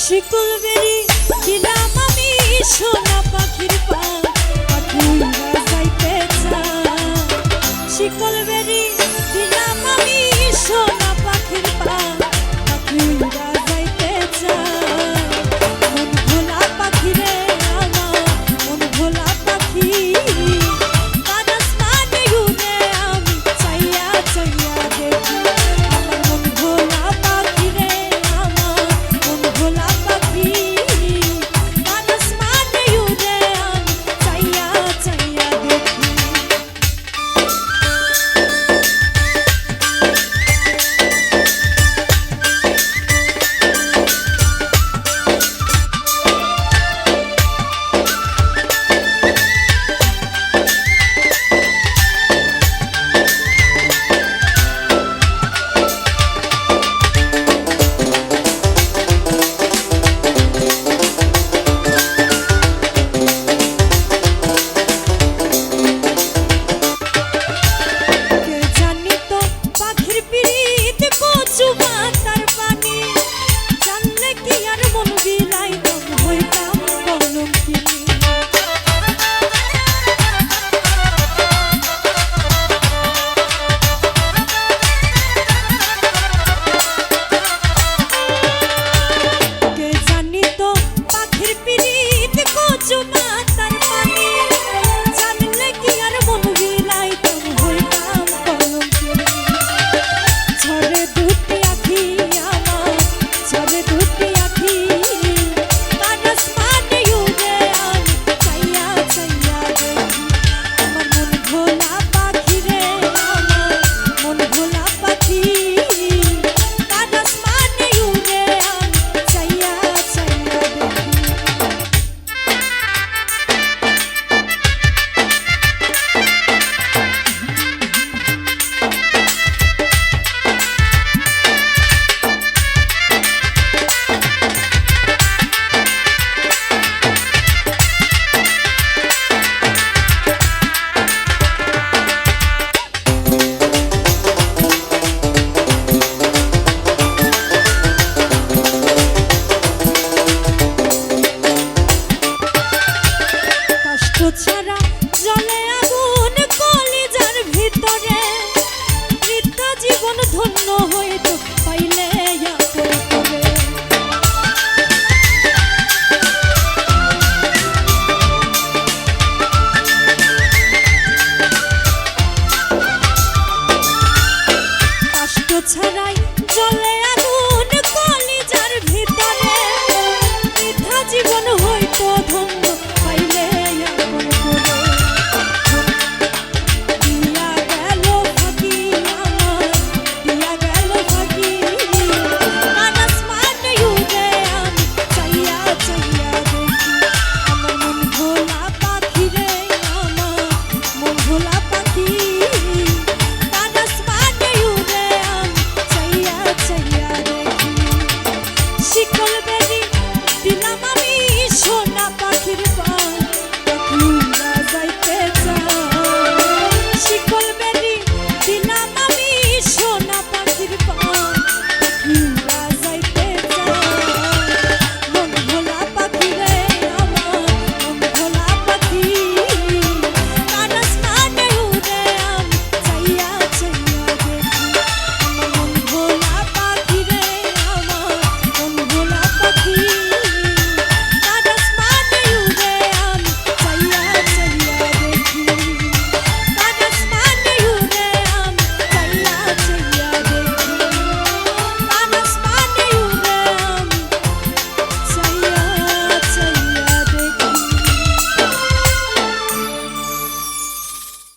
শিকল বেরি দিলাম আমি সোনা পাখির পা পাখি উড়া যাইতে চায়। শিকল বেরি দিলাম আমি সোনা পাখির পা পাখি উড়া যাইতে চায়। মন ভোলা পাখি রে আমার মন ভোলা পাখি কান আসমানে উড়ে আমি চাইয়া চাইয়া দেখি। আমার মন ভোলা পাখি রে আমার মন ভোলা পাখি কান আসমানে উড়ে আমি চাইয়া চাইয়া দেখি। ছাড়া জলে আগুন কলিজার ভিতরে বৃদ্ধা জীবন ধন্য হইত পাইলে কষ্ট ছাড়াই জলে আগুন কলিজার ভিতরে বৃদ্ধা জীবন হইত ধন্য পাইলে। শিকল বেরি দিলাম